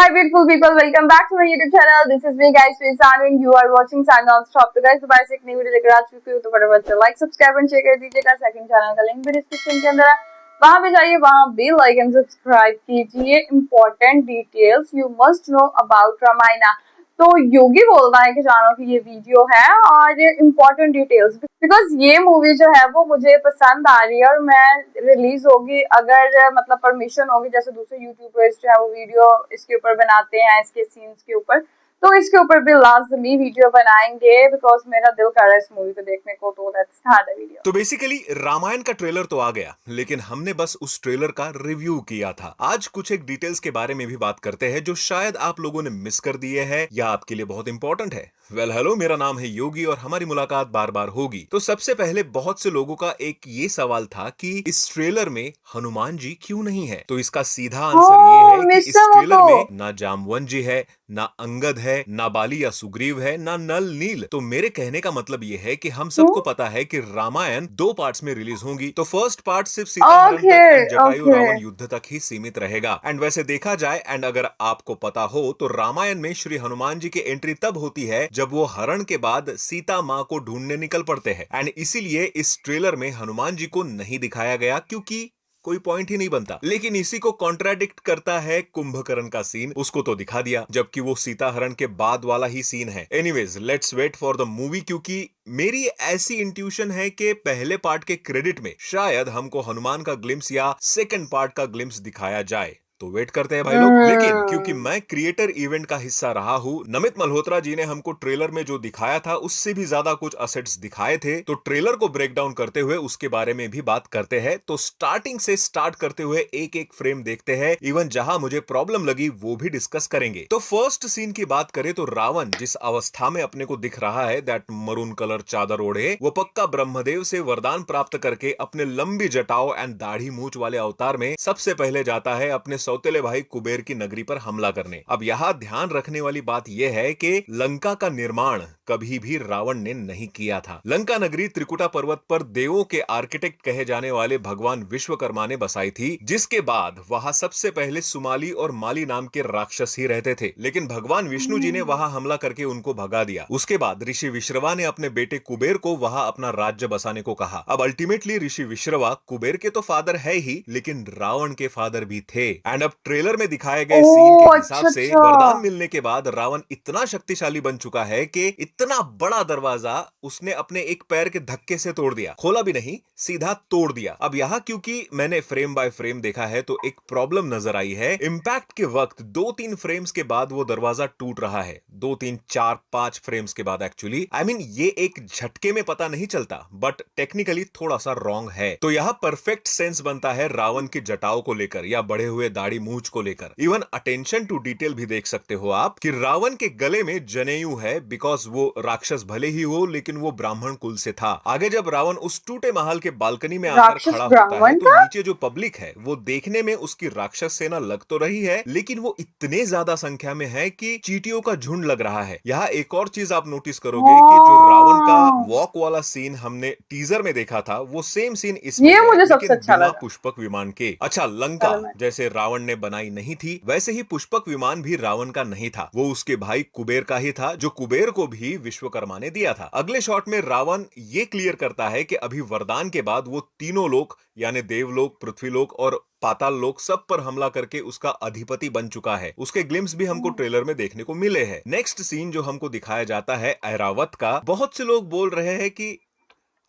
Hi beautiful people, welcome back to my YouTube channel. This is me guys, Sanu and you are watching Sun Non-Stop. तो guys दोबारा से एक नई video लेकर आ चुकी हूँ, तो फटाफट से लाइक सब्सक्राइब एंड शेयर कर दीजिएगा। सेकंड चैनल का लिंक भी डिस्क्रिप्शन के अंदर है, वहाँ पे जाइए, वहाँ भी लाइक एंड सब्सक्राइब कीजिए। Important details you must know about Ramayana. तो योगी बोलता है कि जानो कि ये वीडियो है और इम्पोर्टेंट डिटेल्स, बिकॉज ये मूवी जो है वो मुझे पसंद आ रही है और मैं रिलीज होगी अगर मतलब परमिशन होगी, जैसे दूसरे यूट्यूबर्स जो है वो वीडियो इसके ऊपर बनाते हैं, इसके सीन्स के ऊपर, तो इसके ऊपर भी लाजमी वीडियो बनाएंगे बिकॉज मेरा दिल कर रहा है इस मूवी को देखने को। तो लेट्स स्टार्ट द वीडियो। तो बेसिकली रामायण का ट्रेलर तो आ गया, लेकिन हमने बस उस ट्रेलर का रिव्यू किया था। आज कुछ एक डिटेल्स के बारे में भी बात करते हैं जो शायद आप लोगों ने मिस कर दिए हैं या आपके लिए बहुत इंपॉर्टेंट है। हेलो, मेरा नाम है योगी और हमारी मुलाकात बार बार होगी। तो सबसे पहले बहुत से लोगों का एक ये सवाल था कि इस ट्रेलर में हनुमान जी क्यों नहीं है। तो इसका सीधा आंसर ये है कि इस ट्रेलर में ना जामवन जी है, ना अंगद है, ना बाली या सुग्रीव है, ना नल नील। तो मेरे कहने का मतलब ये है कि हम सबको पता है कि रामायण 2 पार्ट्स में रिलीज होंगी। तो फर्स्ट पार्ट सिर्फ सीताहरण तक एंड जटायु रावण युद्ध तक ही सीमित रहेगा। एंड वैसे देखा जाए एंड अगर आपको पता हो तो रामायण में श्री हनुमान जी की एंट्री तब होती है जब वो हरण के बाद सीता माँ को ढूंढने निकल पड़ते हैं। एंड इसीलिए इस ट्रेलर में हनुमान जी को नहीं दिखाया गया, क्योंकि कोई पॉइंट ही नहीं बनता। लेकिन इसी को कॉन्ट्राडिक्ट करता है कुंभकर्ण का सीन, उसको तो दिखा दिया, जबकि वो सीता हरण के बाद वाला ही सीन है। Anyways, let's wait for the movie, क्योंकि मेरी ऐसी इंट्यूशन है कि पहले पार्ट के क्रेडिट में शायद हमको हनुमान का ग्लिम्स या सेकंड पार्ट का ग्लिम्स दिखाया जाए। तो वेट करते हैं भाई लोग। लेकिन क्योंकि मैं क्रिएटर इवेंट का हिस्सा रहा हूं, नमित मल्होत्रा जी ने हमको ट्रेलर में जो दिखाया था उससे भी ज्यादा कुछ असेट्स दिखाए थे। तो ट्रेलर को ब्रेक डाउन करते हुए उसके बारे में भी बात करते हैं। तो स्टार्टिंग से स्टार्ट करते हुए एक एक फ्रेम देखते हैं, इवन जहां मुझे प्रॉब्लम लगी वो भी डिस्कस करेंगे। तो फर्स्ट सीन की बात करें तो रावण जिस अवस्था में अपने को दिख रहा है, दैट मरून कलर चादर ओढ़े, वो पक्का ब्रह्मदेव से वरदान प्राप्त करके अपने लंबी जटाओं एंड दाढ़ी मूछ वाले अवतार में सबसे पहले जाता है अपने सौतेले भाई कुबेर की नगरी पर हमला करने। अब यहाँ ध्यान रखने वाली बात यह है कि लंका का निर्माण कभी भी रावण ने नहीं किया था। लंका नगरी त्रिकुटा पर्वत पर देवों के आर्किटेक्ट कहे जाने वाले भगवान विश्वकर्मा ने बसाई थी, जिसके बाद वहां सबसे पहले सुमाली और माली नाम के राक्षस ही रहते थे। लेकिन भगवान विष्णु जी ने वहां हमला करके उनको भगा दिया। उसके बाद ऋषि विश्रवा ने अपने बेटे कुबेर को वहां अपना राज्य बसाने को कहा। अब अल्टीमेटली ऋषि विश्रवा कुबेर के तो फादर है ही, लेकिन रावण के फादर भी थे। एंड अब ट्रेलर में दिखाए गए सीन के हिसाब से वरदान मिलने के बाद रावण इतना शक्तिशाली बन चुका है कि इतना बड़ा दरवाजा उसने अपने एक पैर के धक्के से तोड़ दिया। खोला भी नहीं, सीधा तोड़ दिया। अब यहाँ क्योंकि मैंने फ्रेम बाय फ्रेम देखा है तो एक प्रॉब्लम नजर आई है। इंपैक्ट के वक्त 2-3 फ्रेम्स के बाद वो दरवाजा टूट रहा है, 2-3-4-5 फ्रेम्स के बाद। एक्चुअली ये एक झटके में पता नहीं चलता, बट टेक्निकली थोड़ा सा रॉन्ग है। तो यहाँ परफेक्ट सेंस बनता है रावण की जटाओं को लेकर या बढ़े हुए दाढ़ी मूछ को लेकर। इवन अटेंशन टू डिटेल भी देख सकते हो आप कि रावण के गले में जनेऊ है, बिकॉज वो राक्षस भले ही हो लेकिन वो ब्राह्मण कुल से था। आगे जब रावण उस टूटे महल के बालकनी में आकर खड़ा होता है तो नीचे जो पब्लिक है वो देखने में उसकी राक्षस सेना लग तो रही है, लेकिन वो इतने ज्यादा संख्या में है कि चींटियों का झुंड लग रहा है। यहाँ एक और चीज आप नोटिस करोगे कि जो रावण का वॉक वाला सीन हमने टीजर में देखा था, वो सेम सीन इसमें है, लेकिन बिना पुष्पक विमान के। अच्छा, लंका जैसे रावण ने बनाई नहीं थी, वैसे ही पुष्पक विमान भी रावण का नहीं था, वो उसके भाई कुबेर का ही था, जो कुबेर को भी विश्वकर्मा ने दिया था। अगले शॉट में रावण ये क्लियर करता है कि अभी वरदान के बाद वो तीनों लोक यानी देवलोक, पृथ्वीलोक और पाताल लोक सब पर हमला करके उसका अधिपति बन चुका है। उसके ग्लिम्स भी हमको ट्रेलर में देखने को मिले हैं। नेक्स्ट सीन जो हमको दिखाया जाता है ऐरावत का। बहुत से लोग बोल रहे हैं कि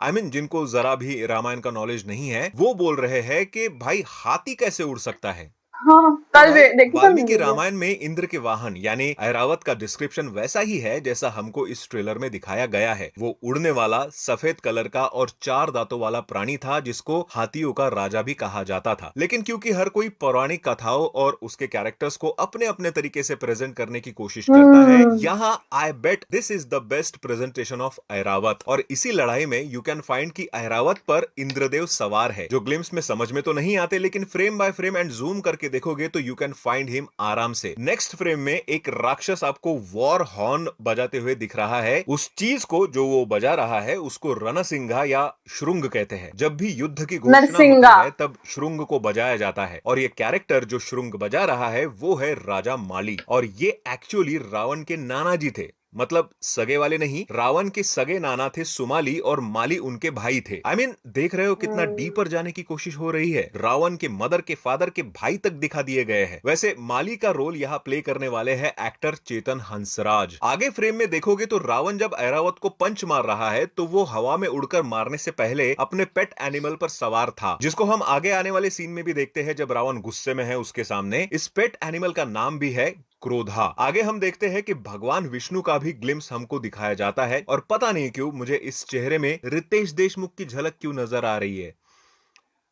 जिनको जरा भी रामायण का नॉलेज नहीं है, वो बोल रहे हैं कि भाई हाथी कैसे उड़ सकता है। वाल्मीकि रामायण में इंद्र के वाहन यानी ऐरावत का डिस्क्रिप्शन वैसा ही है जैसा हमको इस ट्रेलर में दिखाया गया है। वो उड़ने वाला सफेद कलर का और 4 दांतों वाला प्राणी था, जिसको हाथियों का राजा भी कहा जाता था। लेकिन क्योंकि हर कोई पौराणिक कथाओं और उसके कैरेक्टर्स को अपने अपने तरीके से प्रेजेंट करने की कोशिश करता है, यहाँ I bet this is the best presentation of Airavat. और इसी लड़ाई में यू कैन फाइंड कि ऐरावत पर इंद्रदेव सवार है, जो ग्लिम्स में समझ में तो नहीं आते, लेकिन frame by frame and zoom करके देखोगे तो यू कैन फाइंड हिम आराम से। नेक्स्ट फ्रेम में एक राक्षस आपको वॉर हॉर्न बजाते हुए दिख रहा है। उस चीज को जो वो बजा रहा है उसको रणसिंघा या श्रुंग कहते हैं। जब भी युद्ध की घोषणा नरसिंगा। होती है तब श्रुंग को बजाया जाता है और ये कैरेक्टर जो श्रुंग बजा रहा है वो है राजा माली, और ये एक्चुअली रावण के नाना जी थे। मतलब सगे वाले नहीं, रावण के सगे नाना थे सुमाली और माली उनके भाई थे। आई मीन देख रहे हो कितना डीपर जाने की कोशिश हो रही है। रावण के मदर के फादर के भाई तक दिखा दिए गए हैं। वैसे माली का रोल यहाँ प्ले करने वाले हैं एक्टर चेतन हंसराज। आगे फ्रेम में देखोगे तो रावण जब ऐरावत को पंच मार रहा है तो वो हवा में उड़कर मारने से पहले अपने पेट एनिमल पर सवार था, जिसको हम आगे आने वाले सीन में भी देखते हैं जब रावण गुस्से में है उसके सामने। इस पेट एनिमल का नाम भी है क्रोधा। आगे हम देखते हैं कि भगवान विष्णु का भी ग्लिम्स हमको दिखाया जाता है, और पता नहीं क्यों मुझे इस चेहरे में रितेश देशमुख की झलक क्यों नजर आ रही है।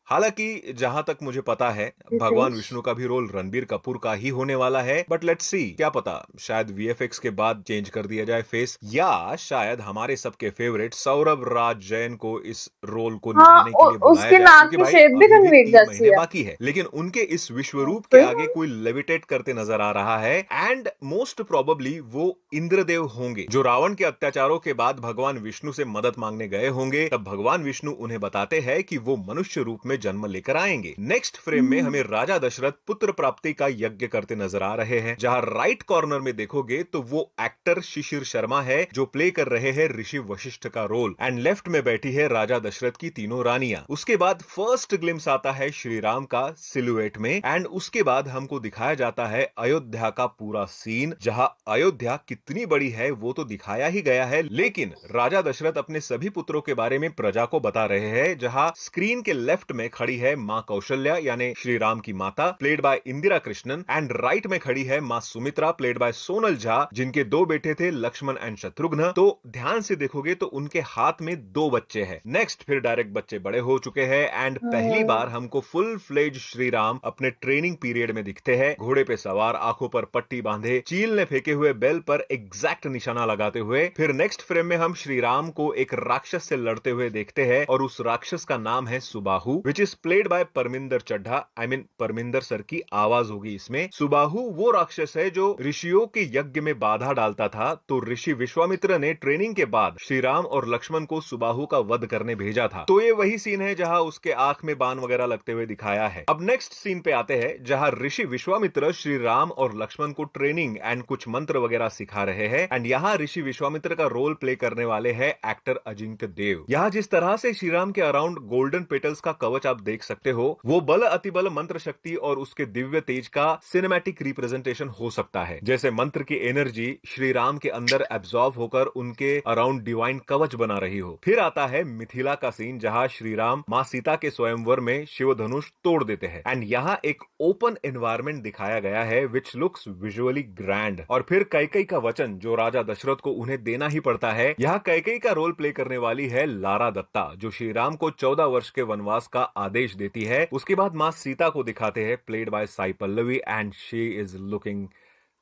हालांकि जहां तक मुझे पता है भगवान विष्णु का भी रोल रणबीर कपूर का ही होने वाला है, बट लेट्स सी, क्या पता शायद वीएफएक्स के बाद चेंज कर दिया जाए फेस, या शायद हमारे सबके फेवरेट सौरभ राज जैन को इस रोल को निभाने के लिए बुलाया उसके जाए, नाक क्योंकि की भाई शेप भी अभी भी रणवीर 3 जैसी महीने है। बाकी है, लेकिन उनके इस विश्वरूप के आगे कोई लेविटेट करते नजर आ रहा है। एंड मोस्ट प्रोबेबली वो इंद्रदेव होंगे जो रावण के अत्याचारों के बाद भगवान विष्णु से मदद मांगने गए होंगे। तब भगवान विष्णु उन्हें बताते हैं कि वो मनुष्य रूप में जन्म लेकर आएंगे। नेक्स्ट फ्रेम में हमें राजा दशरथ पुत्र प्राप्ति का यज्ञ करते नजर आ रहे हैं। जहां राइट कॉर्नर में देखोगे तो वो एक्टर शिशिर शर्मा है जो प्ले कर रहे हैं ऋषि वशिष्ठ का रोल, एंड लेफ्ट में बैठी है राजा दशरथ की तीनों रानियां। उसके बाद फर्स्ट ग्लिम्स आता है श्री राम का सिलुएट में, एंड उसके बाद हमको दिखाया जाता है अयोध्या का पूरा सीन। जहां अयोध्या कितनी बड़ी है वो तो दिखाया ही गया है, लेकिन राजा दशरथ अपने सभी पुत्रों के बारे में प्रजा को बता रहे हैं। जहां स्क्रीन के लेफ्ट में खड़ी है मां कौशल्या यानी श्री राम की माता, played by Indira Krishnan, and right में खड़ी है मां सुमित्रा, प्लेड बाय सोनल झा, जिनके 2 बेटे थे लक्ष्मण एंड शत्रुघ्न। तो ध्यान से देखोगे तो उनके हाथ में 2 बच्चे हैं। नेक्स्ट फिर डायरेक्ट बच्चे बड़े हो चुके हैं, एंड पहली बार हमको फुल फ्लेज श्री राम अपने ट्रेनिंग पीरियड में दिखते हैं, घोड़े पे सवार, आंखों पर पट्टी बांधे, चील ने फेंके हुए बेल पर एग्जैक्ट निशाना लगाते हुए। फिर नेक्स्ट फ्रेम में हम श्री राम को एक राक्षस से लड़ते हुए देखते हैं, और उस राक्षस का नाम है Subahu, which is played by Parminder Chadha. I mean Parminder sir की आवाज होगी इसमें। सुबाहु वो राक्षस है जो ऋषियों के यज्ञ में बाधा डालता था, तो ऋषि विश्वामित्र ने ट्रेनिंग के बाद श्री राम और लक्ष्मण को सुबाहु का वध करने भेजा था। तो ये वही सीन है जहां उसके आंख में बाण वगैरह लगते हुए दिखाया है। अब नेक्स्ट सीन पे आते हैं जहां ऋषि विश्वामित्र श्री राम और लक्ष्मण को ट्रेनिंग एंड कुछ मंत्र वगैरह सिखा रहे हैं, एंड यहाँ ऋषि विश्वामित्र का रोल प्ले करने वाले हैं एक्टर अजिंक्य देव। यहाँ जिस तरह से श्री राम के अराउंड गोल्डन पेटल्स का कवच आप देख सकते हो, वो बल अतिबल मंत्र शक्ति और उसके दिव्य तेज का सिनेमैटिक रिप्रेजेंटेशन हो सकता है। जैसे मंत्र की एनर्जी श्री राम के अंदर एब्जॉर्ब होकर उनके अराउंड डिवाइन कवच बना रही हो। फिर आता है मिथिला का सीन जहां श्री राम मां सीता के स्वयंवर में शिव धनुष तोड़ देते हैं, एंड यहाँ एक ओपन एनवायरनमेंट दिखाया गया है विच लुक्स विजुअली ग्रैंड। और फिर कैकेयी का वचन जो राजा दशरथ को उन्हें देना ही पड़ता है। यहाँ कैकेयी का रोल प्ले करने वाली है लारा दत्ता, जो श्री राम को 14 वर्ष के वनवास का आदेश देती है। उसके बाद मां सीता को दिखाते हैं, played by Sai Pallavi, and she is looking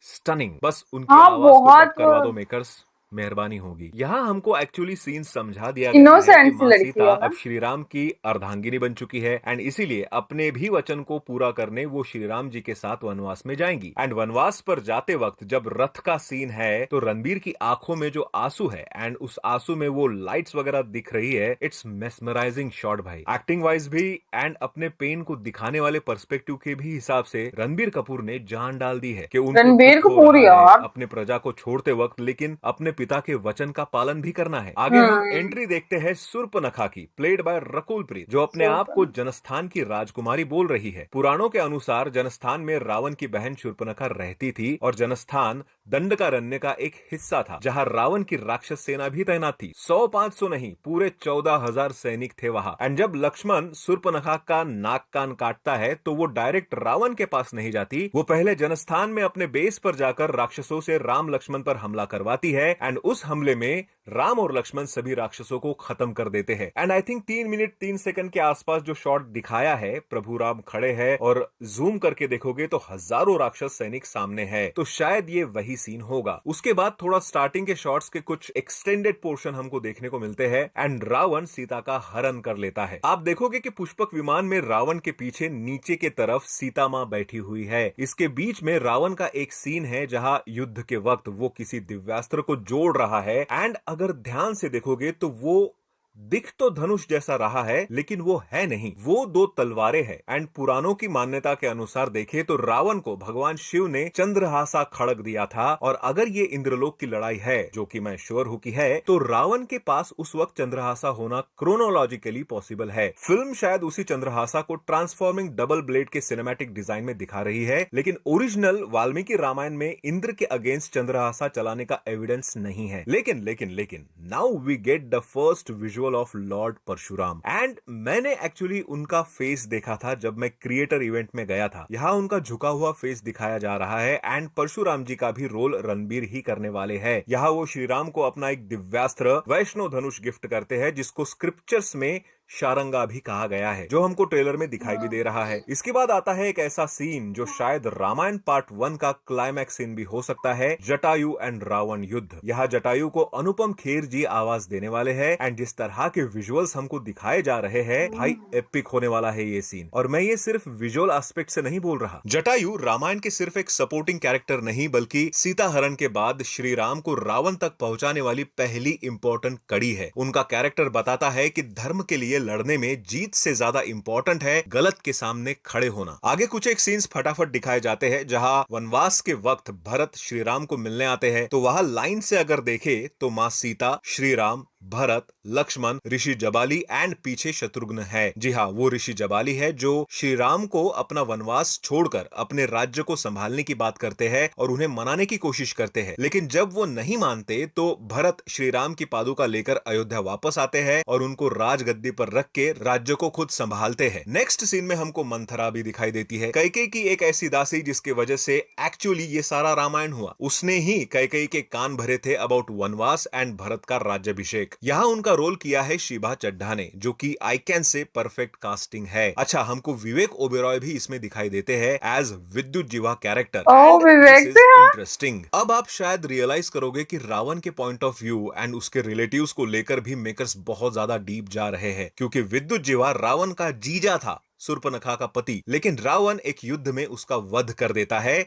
stunning. बस उनकी आवाज को डब करवा दो मेकर्स, मेहरबानी होगी। यहाँ हमको एक्चुअली सीन समझा दिया गया है कि मां सीता अब श्री राम की अर्धांगिनी बन चुकी है, एंड इसीलिए अपने भी वचन को पूरा करने वो श्री राम जी के साथ वनवास में जाएंगी। एंड वनवास पर जाते वक्त जब रथ का सीन है तो रणबीर की आंखों में जो आंसू है एंड उस आंसू में वो लाइट्स वगैरह दिख रही है, इट्स मेस्मराइजिंग शॉट भाई। एक्टिंग वाइज भी एंड अपने पेन को दिखाने वाले पर्सपेक्टिव के भी हिसाब से रणबीर कपूर ने जान डाल दी है कि उनको अपने प्रजा को छोड़ते वक्त लेकिन अपने पिता के वचन का पालन भी करना है। आगे हम एंट्री देखते हैं शूर्पणखा की, प्लेड बाय रकुल प्रीत, जो अपने आप को जनस्थान की राजकुमारी बोल रही है। पुराणों के अनुसार जनस्थान में रावण की बहन शूर्पणखा रहती थी, और जनस्थान दंडकारण्य का एक हिस्सा था जहां रावण की राक्षस सेना भी तैनात थी। 100-500 नहीं, पूरे 14,000 सैनिक थे वहां। एंड जब लक्ष्मण शूर्पणखा का नाक कान काटता है तो वो डायरेक्ट रावण के पास नहीं जाती, वो पहले जनस्थान में अपने बेस पर जाकर राक्षसों से राम लक्ष्मण पर हमला करवाती है, एंड उस हमले में राम और लक्ष्मण सभी राक्षसों को खत्म कर देते हैं। And I think 3 minute 3 second के आसपास जो शॉट दिखाया है, प्रभु राम खड़े हैं और जूम करके देखोगे तो हजारों राक्षस सैनिक सामने है, तो शायद ये वही सीन होगा। उसके बाद थोड़ा स्टार्टिंग के शॉट्स के कुछ एक्सटेंडेड पोर्शन हमको देखने को मिलते हैं एंड रावण सीता का हरण कर लेता है। आप देखोगे कि पुष्पक विमान में रावण के पीछे नीचे के तरफ सीता माँ बैठी हुई है। इसके बीच में रावण का एक सीन है जहां युद्ध के वक्त वो किसी दिव्यास्त्र को जोड़ रहा है एंड अगर ध्यान से देखोगे तो वो दिख तो धनुष जैसा रहा है लेकिन वो है नहीं, वो 2 तलवारें हैं। एंड पुराणों की मान्यता के अनुसार देखें तो रावण को भगवान शिव ने चंद्रहासा खड़ग दिया था और अगर ये इंद्रलोक की लड़ाई है, जो कि मैं श्योर हूं कि है, तो रावण के पास उस वक्त चंद्रहासा होना क्रोनोलॉजिकली पॉसिबल है। फिल्म शायद उसी चंद्रहासा को ट्रांसफॉर्मिंग डबल ब्लेड के सिनेमैटिक डिजाइन में दिखा रही है, लेकिन ओरिजिनल वाल्मीकि रामायण में इंद्र के अगेंस्ट चंद्रहासा चलाने का एविडेंस नहीं है। लेकिन now we get the first visual of lord Parashuram and मैंने एक्चुअली उनका फेस देखा था जब मैं क्रिएटर इवेंट में गया था। यहाँ उनका झुका हुआ फेस दिखाया जा रहा है एंड परशुराम जी का भी रोल रणबीर ही करने वाले हैं। यहाँ वो श्री राम को अपना एक दिव्यास्त्र वैष्णो धनुष गिफ्ट करते हैं, जिसको स्क्रिप्चर्स में शारंगा भी कहा गया है, जो हमको ट्रेलर में दिखाई भी दे रहा है। इसके बाद आता है एक ऐसा सीन जो शायद रामायण पार्ट 1 का क्लाइमैक्स सीन भी हो सकता है, जटायु एंड रावण युद्ध। यहाँ जटायु को अनुपम खेर जी आवाज देने वाले हैं एंड जिस तरह के विजुअल्स हमको दिखाए जा रहे हैं, भाई एपिक होने वाला है ये सीन। और मैं ये सिर्फ विजुअल एस्पेक्ट से नहीं बोल रहा। जटायु रामायण के सिर्फ एक सपोर्टिंग कैरेक्टर नहीं, बल्कि सीता हरण के बाद श्री राम को रावण तक पहुंचाने वाली पहली इंपॉर्टेंट कड़ी है। उनका कैरेक्टर बताता है कि धर्म के लिए लड़ने में जीत से ज्यादा इंपॉर्टेंट है गलत के सामने खड़े होना। आगे कुछ एक सीन्स फटाफट दिखाए जाते हैं जहां वनवास के वक्त भरत श्री राम को मिलने आते हैं, तो वहां लाइन से अगर देखे तो मां सीता, श्री राम, भरत, लक्ष्मण, ऋषि जबाली एंड पीछे शत्रुघ्न है। जी हाँ, वो ऋषि जबाली है जो श्री राम को अपना वनवास छोड़कर अपने राज्य को संभालने की बात करते हैं और उन्हें मनाने की कोशिश करते हैं। लेकिन जब वो नहीं मानते तो भरत श्री राम की पादुका लेकर अयोध्या वापस आते हैं और उनको राजगद्दी पर रख के राज्य को खुद संभालते हैं। नेक्स्ट सीन में हमको मंथरा भी दिखाई देती है, कैकेयी की एक ऐसी दासी जिसकी वजह से एक्चुअली ये सारा रामायण हुआ। उसने ही कैकेयी के कान भरे थे अबाउट वनवास एंड भरत का राज्याभिषेक। यहाँ उनका रोल किया है शिभा चड्ढा ने, जो कि I can say perfect casting है। अच्छा, हमको विवेक ओबेरॉय भी इसमें दिखाई देते हैं एज विद्युत जीवा कैरेक्टर। इंटरेस्टिंग। अब आप शायद रियलाइज करोगे कि रावण के पॉइंट ऑफ व्यू एंड उसके रिलेटिव्स को लेकर भी मेकर्स बहुत ज्यादा डीप जा रहे हैं, क्योंकि विद्युत जीवा रावण का जीजा था, शूर्पणखा का पति, लेकिन रावण एक युद्ध में उसका वध कर देता है।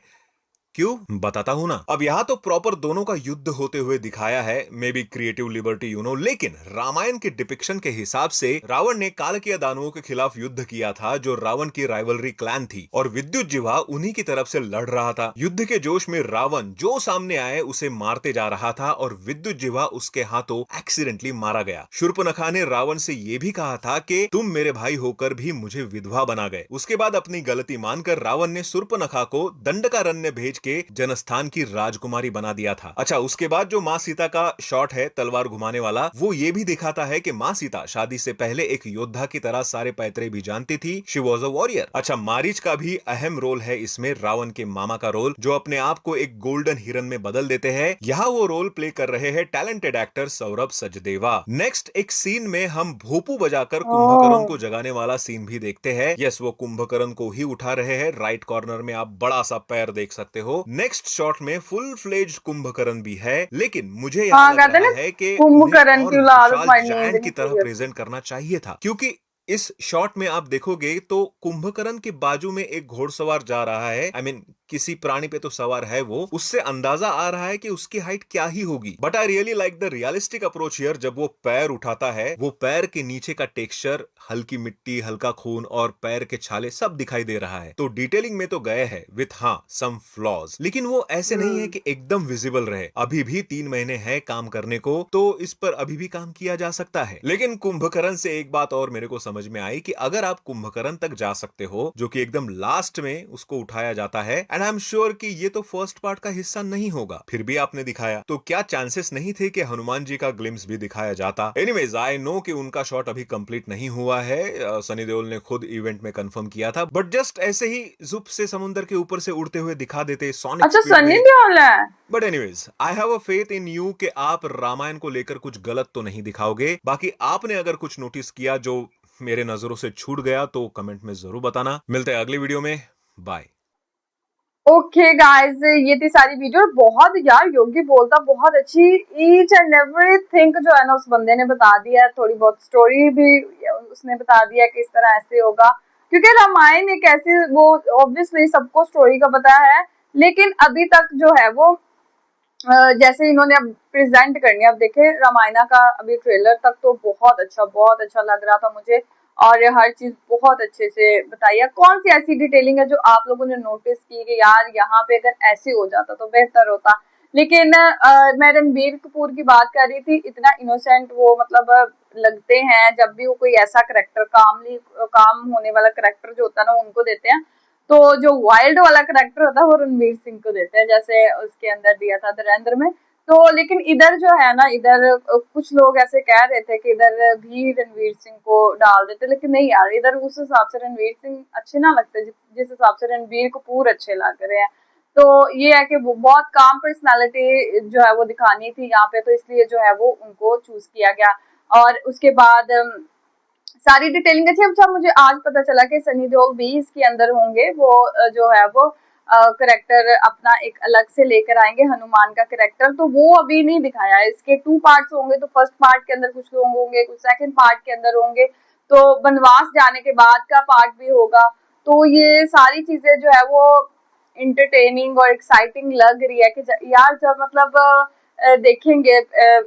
क्यों, बताता हूं ना। अब यहाँ तो प्रॉपर दोनों का युद्ध होते हुए दिखाया है, मे बी क्रिएटिव लिबर्टी लेकिन रामायण के डिपिक्शन के हिसाब से रावण ने कालकिया दानवों के खिलाफ युद्ध किया था, जो रावण की राइवलरी क्लैन थी, और विद्युत जीवा उन्हीं की तरफ से लड़ रहा था। युद्ध के जोश में रावण जो सामने आए उसे मारते जा रहा था और विद्युत जीवा उसके हाथों एक्सीडेंटली मारा गया। शूर्पणखा ने रावण से यह भी कहा था कि तुम मेरे भाई होकर भी मुझे विधवा बना गए। उसके बाद अपनी गलती मानकर रावण ने शूर्पणखा को दंडकारण्य भेज के जनस्थान की राजकुमारी बना दिया था। अच्छा, उसके बाद जो मां सीता का शॉट है तलवार घुमाने वाला, वो ये भी दिखाता है कि मां सीता शादी से पहले एक योद्धा की तरह सारे पैतरे भी जानती थी। She was a warrior. अच्छा, मारीच का भी अहम रोल है इसमें, रावण के मामा का रोल, जो अपने आप को एक गोल्डन हिरन में बदल देते हैं। यहाँ वो रोल प्ले कर रहे हैं talented actor Saurabh Sachdeva. Next एक सीन में हम भोपू बजाकर कुंभकर्ण को जगाने वाला सीन भी देखते हैं। यस, वो कुंभकर्ण को ही उठा रहे हैं। राइट कॉर्नर में आप बड़ा सा पैर देख सकते हो। नेक्स्ट शॉट में फुल फ्लेज्ड कुंभकर्ण भी है, लेकिन मुझे यहाँ लग रहा है कि कुंभकर्ण की जायंट की तरह प्रेजेंट करना चाहिए था, क्योंकि इस शॉट में आप देखोगे तो कुंभकर्ण के बाजू में एक घोड़सवार जा रहा है। आई मीन किसी प्राणी पे तो सवार है वो, उससे अंदाजा आ रहा है कि उसकी हाइट क्या ही होगी। But I really like the realistic approach here. जब वो पैर उठाता है, वो पैर के नीचे का टेक्सचर, हल्की मिट्टी, हल्का खून और पैर के छाले सब दिखाई दे रहा है। तो डिटेलिंग में तो गए हैं विथ सम फ्लॉज, लेकिन वो ऐसे नहीं है कि एकदम विजिबल रहे। अभी भी 3 महीने है काम करने को, तो इस पर अभी भी काम किया जा सकता है। लेकिन कुंभकर्ण से एक बात और मेरे को समझ में आई कि अगर आप कुंभकर्ण तक जा सकते हो, जो कि एकदम लास्ट में उसको उठाया जाता है, एंड आई एम श्योर कि ये तो फर्स्ट पार्ट का हिस्सा नहीं होगा, फिर भी आपने दिखाया, तो क्या चांसेस नहीं थे कि हनुमान जी का ग्लिम्स भी दिखाया जाता? एनीवेज, आई नो कि उनका शॉट अभी कंप्लीट नहीं हुआ है, सनी देओल ने खुद इवेंट में कंफर्म किया था, बट जस्ट ऐसे ही जुप से समुंदर के ऊपर से उड़ते हुए दिखा देते सोनिक अच्छा, स्पीड सनी में। देओल है। But anyways, I have a faith in you कि आप रामायण को लेकर कुछ गलत तो नहीं दिखाओगे। बाकी आपने अगर कुछ नोटिस किया जो मेरे नजरों से छूट गया तो कमेंट में जरूर बताना। मिलते हैं अगली वीडियो में, बाय। ओके गाइस, ये थी सारी वीडियो। बहुत यार, योगी बोलता बहुत अच्छी, ईच एंड एवरीथिंग जो है ना उस बंदे ने बता दिया। थोड़ी बहुत स्टोरी भी उसने बता दिया कि इस तरह ऐसे होगा, क्योंकि रामायण एक ऐसी, वो ऑब्वियसली सबको स्टोरी का पता है, लेकिन अभी तक जो है वो जैसे इन्होंने अब प्रेजेंट करनी है। अब देखे रामायणा का अभी ट्रेलर तक तो बहुत अच्छा लग रहा था मुझे, और हर चीज बहुत अच्छे से बताई है। कौन सी ऐसी डिटेलिंग है जो आप लोगों ने नोटिस की कि यार यहाँ पे अगर ऐसे हो जाता तो बेहतर होता। लेकिन मैं रणबीर कपूर की बात कर रही थी, इतना इनोसेंट वो मतलब लगते हैं जब भी वो कोई ऐसा करेक्टर, काम होने वाला करेक्टर जो होता है ना उनको देते हैं। तो जो वाइल्ड वाला करेक्टर होता है वो रणवीर सिंह को देते हैं, जैसे उसके अंदर दिया था धुरंधर में। तो लेकिन इधर जो है ना, इधर कुछ लोग ऐसे कह रहे थे कि इधर भी रणवीर सिंह को डाल देते, लेकिन नहीं यार, इधर उस हिसाब से रणवीर सिंह अच्छे ना लगते जिस हिसाब से रणबीर कपूर अच्छे लग रहे हैं। तो ये है कि वो बहुत काम पर्सनालिटी जो है वो दिखानी थी यहाँ पे, तो इसलिए जो है वो उनको चूज किया गया। और उसके बाद सारी डिटेलिंग अच्छी। अच्छा, मुझे आज पता चला कि सनी देओल भी इसके अंदर होंगे। वो जो है वो करेक्टर अपना एक अलग से लेकर आएंगे, हनुमान का करेक्टर। तो वो अभी नहीं दिखाया है। इसके 2 पार्ट्स होंगे, तो फर्स्ट पार्ट के अंदर कुछ लोग होंगे, कुछ सेकंड पार्ट के अंदर होंगे, तो वनवास जाने के बाद का पार्ट भी होगा। तो ये सारी चीजें जो है वो इंटरटेनिंग और एक्साइटिंग लग रही है कि यार जब मतलब देखेंगे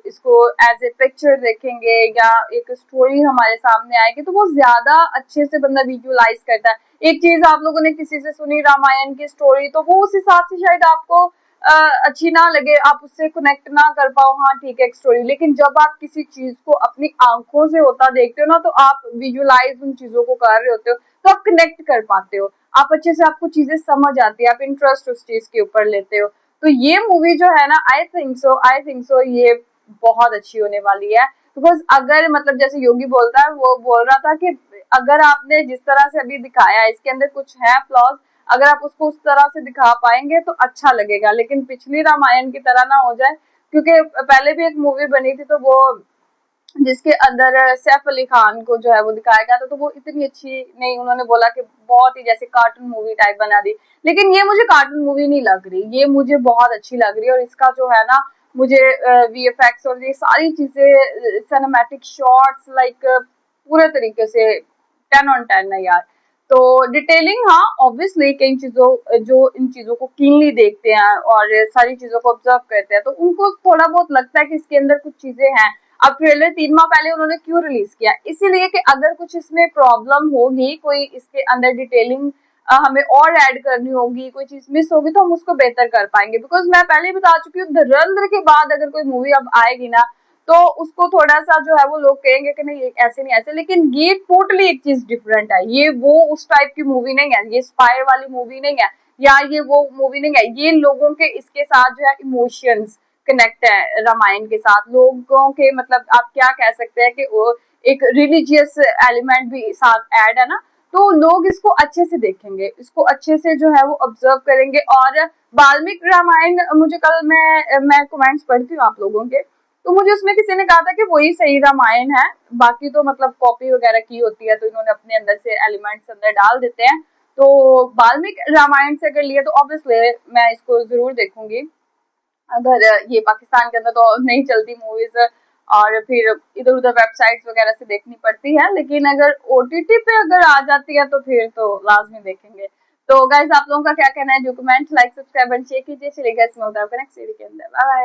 इसको एज ए पिक्चर देखेंगे या एक स्टोरी हमारे सामने आएगी, तो वो ज्यादा अच्छे से बंदा विजुअलाइज करता है। एक चीज आप लोगों ने किसी से सुनी रामायण की स्टोरी, तो वो उस हिसाब से शायद आपको अच्छी ना लगे, आप उससे कनेक्ट ना कर पाओ। हाँ ठीक है, एक स्टोरी, लेकिन जब आप किसी चीज को अपनी आंखों से होता देखते हो ना, तो आप विजुअलाइज उन चीजों को कर रहे होते हो, तो आप कनेक्ट कर पाते हो, आप अच्छे से, आपको चीजें समझ आती है, आप इंटरेस्ट उस चीज के ऊपर लेते हो। तो ये मूवी जो है ना, आई थिंक सो ये बहुत अच्छी होने वाली है। बिकॉज अगर मतलब जैसे योगी बोलता है, वो बोल रहा था कि अगर आपने जिस तरह से अभी दिखाया है, इसके अंदर कुछ है फ्लॉज, अगर आप उसको उस तरह से दिखा पाएंगे तो अच्छा लगेगा, लेकिन पिछली रामायण की तरह ना हो जाए। क्योंकि पहले भी एक मूवी बनी थी, तो वो जिसके अंदर सैफ अली खान को जो है वो दिखाया गया था, तो वो इतनी अच्छी नहीं, उन्होंने बोला कि बहुत ही जैसे कार्टून मूवी टाइप बना दी। लेकिन ये मुझे कार्टून मूवी नहीं लग रही, ये मुझे बहुत अच्छी लग रही है। और इसका जो है ना, मुझे वीएफएक्स और ये सारी चीजें, सिनेमैटिक शॉट्स लाइक पूरे तरीके से 10 on 10 है यार। तो डिटेलिंग, हाँ ऑब्वियसली कई चीजों, जो इन चीजों को कीनली देखते हैं और सारी चीजों को ऑब्जर्व करते हैं, तो उनको थोड़ा बहुत लगता है कि इसके अंदर कुछ चीजें हैं। अब ट्रेलर 3 माह पहले उन्होंने क्यों रिलीज किया? इसीलिए कि अगर कुछ इसमें प्रॉब्लम होगी, कोई इसके अंदर डिटेलिंग हमें और ऐड करनी होगी, कोई चीज मिस होगी, तो हम उसको बेहतर कर पाएंगे। बिकॉज मैं पहले ही बता चुकी हूँ, धुरंधर के बाद अगर कोई मूवी अब आएगी ना, तो उसको थोड़ा सा जो है वो लोग कहेंगे कि नहीं ऐसे नहीं ऐसे, लेकिन ये टोटली एक चीज डिफरेंट है। ये वो उस टाइप की मूवी नहीं है, ये स्पाई वाली मूवी नहीं है, या ये वो मूवी नहीं है। ये लोगों के इसके साथ जो है इमोशंस कनेक्ट है रामायण के साथ, लोगों के मतलब आप क्या कह सकते हैं कि वो एक रिलीजियस एलिमेंट भी साथ ऐड है ना, तो लोग इसको अच्छे से देखेंगे, इसको अच्छे से जो है वो ऑब्जर्व करेंगे। और वाल्मीकि रामायण, मुझे कल मैं कमेंट्स पढ़ती हूँ आप लोगों के, तो मुझे उसमें किसी ने कहा था कि वही सही रामायण है, बाकी तो मतलब कॉपी वगैरह की होती है, तो इन्होंने अपने अंदर से एलिमेंट्स अंदर डाल देते हैं। तो वाल्मीकि रामायण से अगर लिए तो ऑब्वियसली मैं इसको जरूर देखूंगी। अगर ये पाकिस्तान के अंदर तो नहीं चलती मूवीज, और फिर इधर उधर वेबसाइट्स वगैरह से देखनी पड़ती है, लेकिन अगर ओटीटी पे अगर आ जाती है तो फिर तो लाजमी देखेंगे। तो गाइस, आप लोगों का क्या कहना है? जो comment, like, subscribe and share कीजिए। चलिए गाइस, मिलते हैं आपको नेक्स्ट वीडियो के अंदर। बाय।